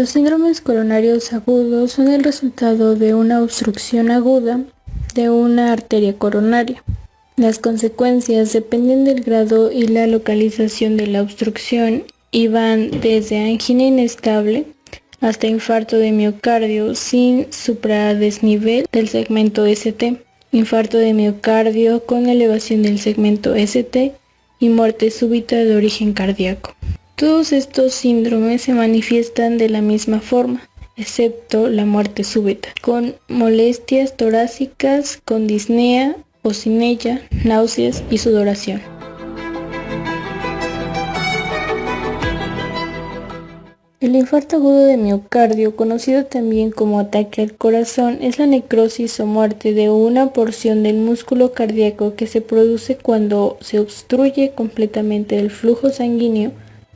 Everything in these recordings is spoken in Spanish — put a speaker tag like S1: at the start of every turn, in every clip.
S1: Los síndromes coronarios agudos son el resultado de una obstrucción aguda de una arteria coronaria. Las consecuencias dependen del grado y la localización de la obstrucción y van desde angina inestable hasta infarto de miocardio sin supradesnivel del segmento ST, infarto de miocardio con elevación del segmento ST y muerte súbita de origen cardíaco. Todos estos síndromes se manifiestan de la misma forma, excepto la muerte súbita, con molestias torácicas, con disnea o sin ella, náuseas y sudoración. El infarto agudo de miocardio, conocido también como ataque al corazón, es la necrosis o muerte de una porción del músculo cardíaco que se produce cuando se obstruye completamente el flujo sanguíneo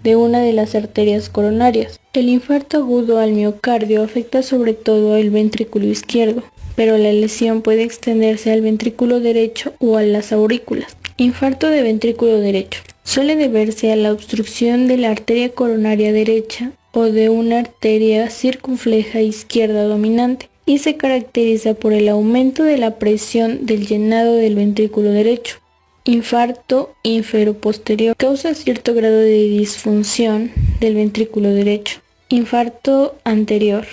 S1: de una de las arterias coronarias. El infarto agudo al miocardio afecta sobre todo el ventrículo izquierdo, pero la lesión puede extenderse al ventrículo derecho o a las aurículas. Infarto de ventrículo derecho suele deberse a la obstrucción de la arteria coronaria derecha o de una arteria circunfleja izquierda dominante y se caracteriza por el aumento de la presión del llenado del ventrículo derecho. Infarto inferoposterior causa cierto grado de disfunción del ventrículo derecho. Infarto anterior.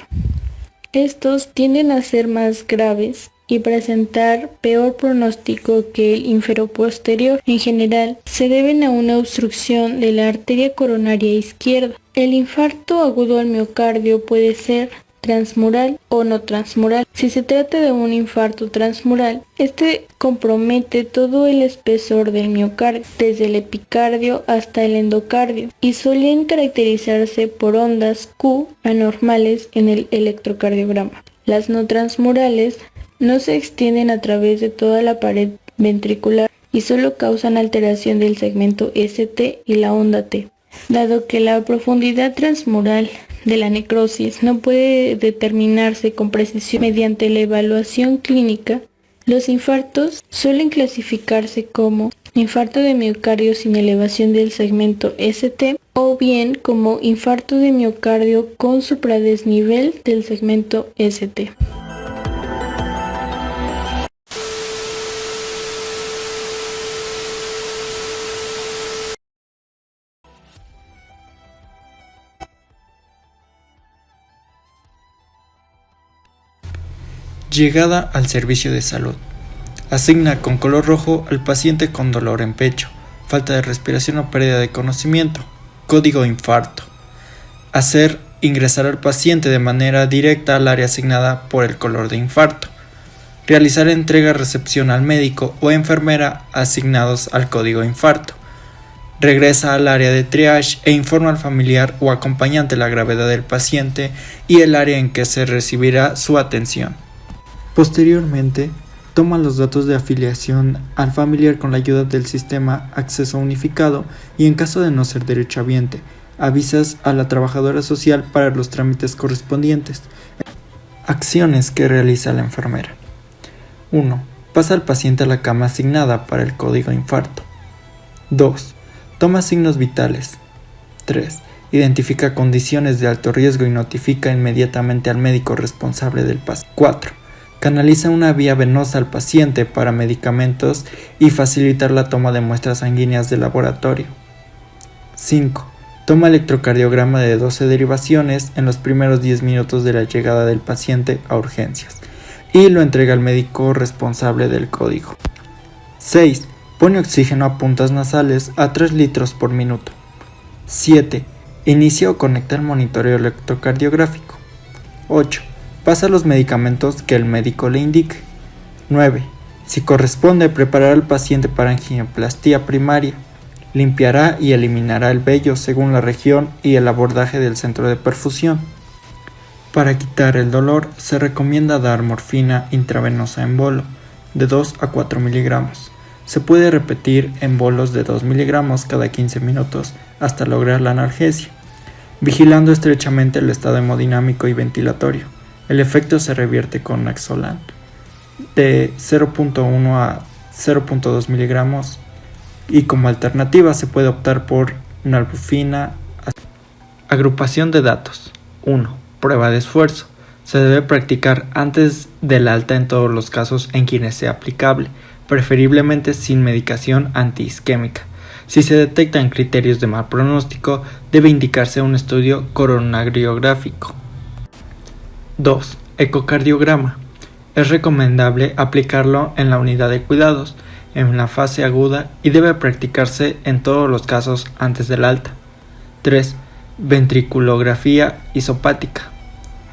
S1: Estos tienden a ser más graves y presentar peor pronóstico que el inferoposterior. En general, se deben a una obstrucción de la arteria coronaria izquierda. El infarto agudo al miocardio puede ser transmural o no transmural. Si se trata de un infarto transmural, este compromete todo el espesor del miocardio, desde el epicardio hasta el endocardio, y suelen caracterizarse por ondas Q anormales en el electrocardiograma. Las no transmurales no se extienden a través de toda la pared ventricular y solo causan alteración del segmento ST y la onda T. Dado que la profundidad transmural de la necrosis no puede determinarse con precisión mediante la evaluación clínica, los infartos suelen clasificarse como infarto de miocardio sin elevación del segmento ST o bien como infarto de miocardio con supradesnivel del segmento ST.
S2: Llegada al servicio de salud. Asigna con color rojo al paciente con dolor en pecho, falta de respiración o pérdida de conocimiento. Código infarto. Hacer ingresar al paciente de manera directa al área asignada por el color de infarto. Realizar entrega-recepción al médico o enfermera asignados al código infarto. Regresa al área de triage e informa al familiar o acompañante la gravedad del paciente y el área en que se recibirá su atención. Posteriormente, toma los datos de afiliación al familiar con la ayuda del sistema Acceso Unificado y en caso de no ser derechohabiente, avisas a la trabajadora social para los trámites correspondientes. Acciones que realiza la enfermera. 1. Pasa al paciente a la cama asignada para el código infarto. 2. Toma signos vitales. 3. Identifica condiciones de alto riesgo y notifica inmediatamente al médico responsable del paciente. 4. Canaliza una vía venosa al paciente para medicamentos y facilitar la toma de muestras sanguíneas de laboratorio. 5. Toma electrocardiograma de 12 derivaciones en los primeros 10 minutos de la llegada del paciente a urgencias y lo entrega al médico responsable del código. 6. Pone oxígeno a puntas nasales a 3 litros por minuto. 7. Inicia o conecta el monitoreo electrocardiográfico. 8. Pasa los medicamentos que el médico le indique. 9. Si corresponde, preparar al paciente para angioplastía primaria. Limpiará y eliminará el vello según la región y el abordaje del centro de perfusión. Para quitar el dolor, se recomienda dar morfina intravenosa en bolo, de 2 a 4 miligramos. Se puede repetir en bolos de 2 miligramos cada 15 minutos hasta lograr la analgesia, vigilando estrechamente el estado hemodinámico y ventilatorio. El efecto se revierte con Naxolan de 0.1 a 0.2 miligramos y como alternativa se puede optar por nalbuphina. Agrupación de datos. 1. Prueba de esfuerzo. Se debe practicar antes del alta en todos los casos en quienes sea aplicable, preferiblemente sin medicación antiisquémica. Si se detectan criterios de mal pronóstico, debe indicarse un estudio coronariográfico. 2. Ecocardiograma. Es recomendable aplicarlo en la unidad de cuidados, en la fase aguda, y debe practicarse en todos los casos antes del alta. 3. Ventriculografía isopática.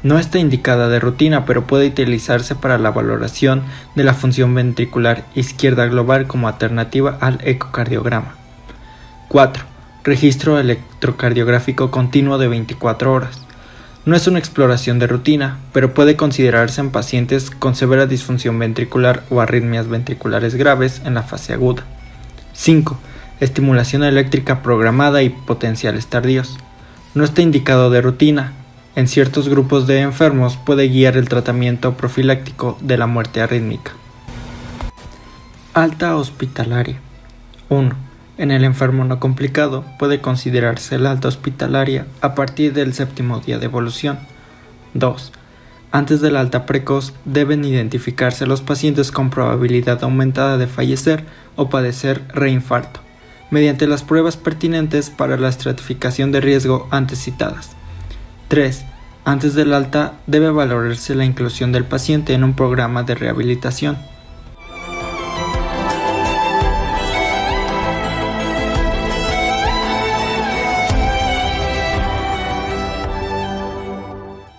S2: No está indicada de rutina, pero puede utilizarse para la valoración de la función ventricular izquierda global como alternativa al ecocardiograma. 4. Registro electrocardiográfico continuo de 24 horas. No es una exploración de rutina, pero puede considerarse en pacientes con severa disfunción ventricular o arritmias ventriculares graves en la fase aguda. 5. Estimulación eléctrica programada y potenciales tardíos. No está indicado de rutina. En ciertos grupos de enfermos puede guiar el tratamiento profiláctico de la muerte arrítmica. Alta hospitalaria. 1. En el enfermo no complicado puede considerarse la alta hospitalaria a partir del 7º día de evolución. 2. Antes de la alta precoz deben identificarse los pacientes con probabilidad aumentada de fallecer o padecer reinfarto, mediante las pruebas pertinentes para la estratificación de riesgo antes citadas. 3. Antes del alta debe valorarse la inclusión del paciente en un programa de rehabilitación.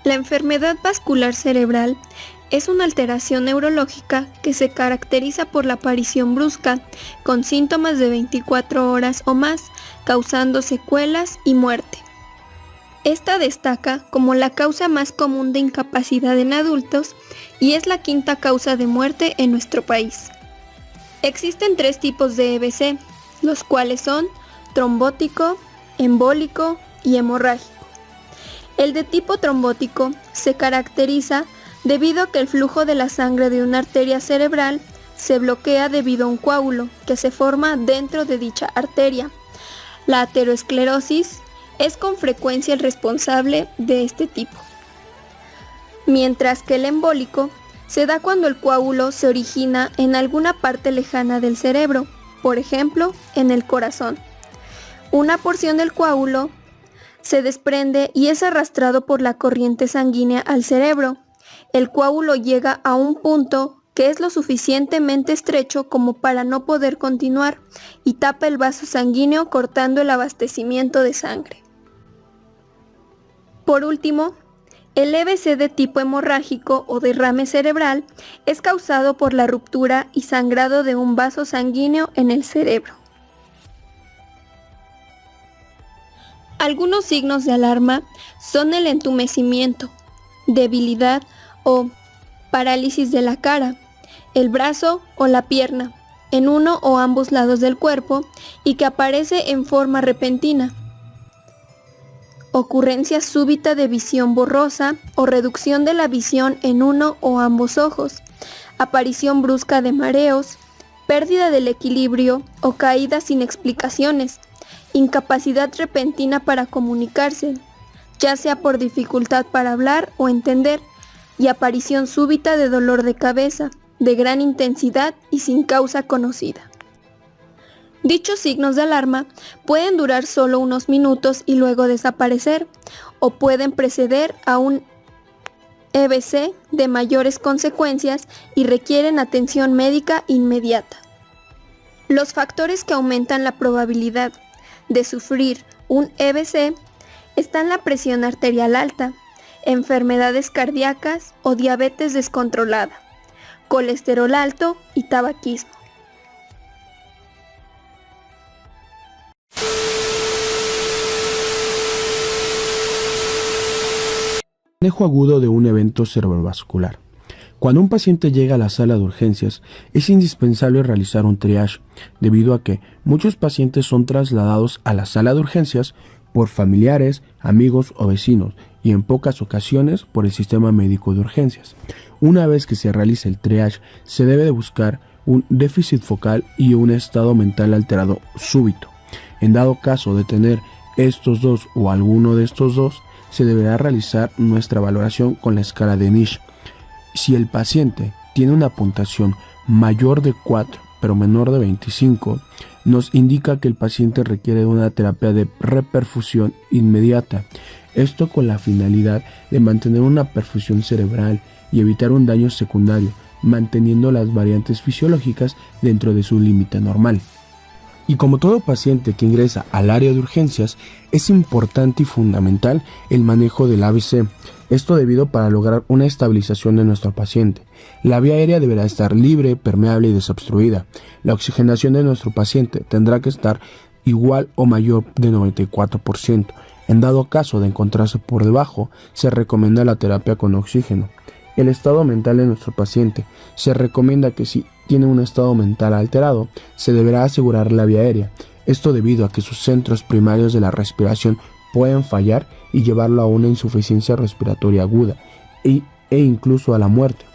S3: La enfermedad vascular cerebral es una alteración neurológica que se caracteriza por la aparición brusca, con síntomas de 24 horas o más, causando secuelas y muerte. Esta destaca como la causa más común de incapacidad en adultos y es la 5ª causa de muerte en nuestro país. Existen 3 tipos de EBC, los cuales son trombótico, embólico y hemorrágico. El de tipo trombótico se caracteriza debido a que el flujo de la sangre de una arteria cerebral se bloquea debido a un coágulo que se forma dentro de dicha arteria. La aterosclerosis es con frecuencia el responsable de este tipo. Mientras que el embólico se da cuando el coágulo se origina en alguna parte lejana del cerebro, por ejemplo, en el corazón. Una porción del coágulo se desprende y es arrastrado por la corriente sanguínea al cerebro. El coágulo llega a un punto que es lo suficientemente estrecho como para no poder continuar y tapa el vaso sanguíneo cortando el abastecimiento de sangre. Por último, el EBC de tipo hemorrágico o derrame cerebral es causado por la ruptura y sangrado de un vaso sanguíneo en el cerebro. Algunos signos de alarma son el entumecimiento, debilidad o parálisis de la cara, el brazo o la pierna, en uno o ambos lados del cuerpo y que aparece en forma repentina. Ocurrencia súbita de visión borrosa o reducción de la visión en uno o ambos ojos, aparición brusca de mareos, pérdida del equilibrio o caída sin explicaciones, incapacidad repentina para comunicarse, ya sea por dificultad para hablar o entender, y aparición súbita de dolor de cabeza, de gran intensidad y sin causa conocida. Dichos signos de alarma pueden durar solo unos minutos y luego desaparecer, o pueden preceder a un EBC de mayores consecuencias y requieren atención médica inmediata. Los factores que aumentan la probabilidad de sufrir un EBC están la presión arterial alta, enfermedades cardíacas o diabetes descontrolada, colesterol alto y tabaquismo.
S4: Manejo agudo de un evento cerebrovascular. Cuando un paciente llega a la sala de urgencias, es indispensable realizar un triage, debido a que muchos pacientes son trasladados a la sala de urgencias por familiares, amigos o vecinos, y en pocas ocasiones por el sistema médico de urgencias. Una vez que se realiza el triage, se debe de buscar un déficit focal y un estado mental alterado súbito. En dado caso de tener estos dos o alguno de estos dos, se deberá realizar nuestra valoración con la escala de Nish. Si el paciente tiene una puntuación mayor de 4 pero menor de 25, nos indica que el paciente requiere de una terapia de reperfusión inmediata. Esto con la finalidad de mantener una perfusión cerebral y evitar un daño secundario, manteniendo las variantes fisiológicas dentro de su límite normal. Y como todo paciente que ingresa al área de urgencias, es importante y fundamental el manejo del AVC. Esto debido para lograr una estabilización de nuestro paciente. La vía aérea deberá estar libre, permeable y desobstruida. La oxigenación de nuestro paciente tendrá que estar igual o mayor de 94%. En dado caso de encontrarse por debajo, se recomienda la terapia con oxígeno. El estado mental de nuestro paciente. Se recomienda que si tiene un estado mental alterado, se deberá asegurar la vía aérea. Esto debido a que sus centros primarios de la respiración pueden fallar y llevarlo a una insuficiencia respiratoria aguda e incluso a la muerte.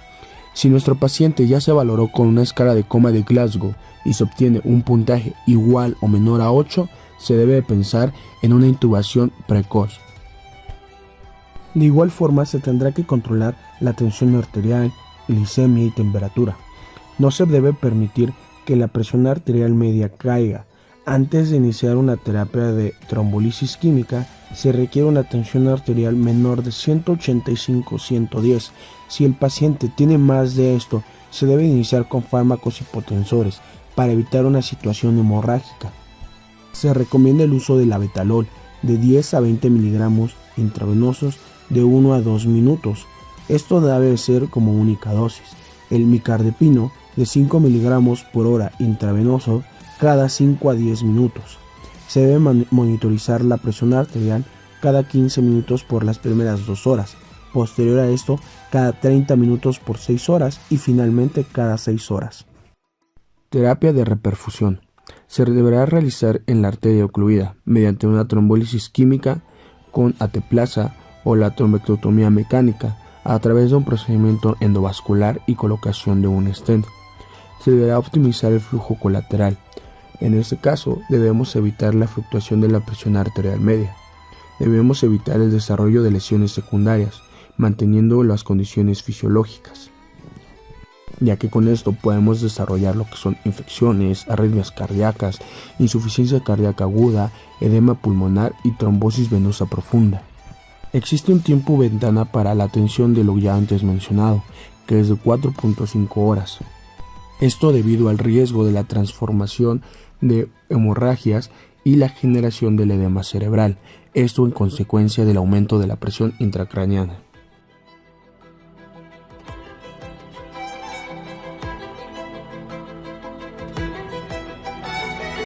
S4: Si nuestro paciente ya se valoró con una escala de coma de Glasgow y se obtiene un puntaje igual o menor a 8, se debe pensar en una intubación precoz. De igual forma, se tendrá que controlar la tensión arterial, glicemia y temperatura. No se debe permitir que la presión arterial media caiga. Antes de iniciar una terapia de trombolisis química, se requiere una tensión arterial menor de 185-110. Si el paciente tiene más de esto, se debe iniciar con fármacos hipotensores para evitar una situación hemorrágica. Se recomienda el uso del labetalol de 10 a 20 miligramos intravenosos de 1 a 2 minutos. Esto debe ser como única dosis. El micardepino de 5 miligramos por hora intravenoso cada 5 a 10 minutos. Se debe monitorizar la presión arterial cada 15 minutos por las primeras 2 horas, posterior a esto cada 30 minutos por 6 horas y finalmente cada 6 horas. Terapia de reperfusión. Se deberá realizar en la arteria ocluida mediante una trombólisis química con ateplasa o la trombectotomía mecánica a través de un procedimiento endovascular y colocación de un stent. Se deberá optimizar el flujo colateral. En este caso, debemos evitar la fluctuación de la presión arterial media. Debemos evitar el desarrollo de lesiones secundarias, manteniendo las condiciones fisiológicas, ya que con esto podemos desarrollar lo que son infecciones, arritmias cardíacas, insuficiencia cardíaca aguda, edema pulmonar y trombosis venosa profunda. Existe un tiempo ventana para la atención de lo ya antes mencionado, que es de 4.5 horas. Esto debido al riesgo de la transformación de hemorragias y la generación del edema cerebral, esto en consecuencia del aumento de la presión intracraneana.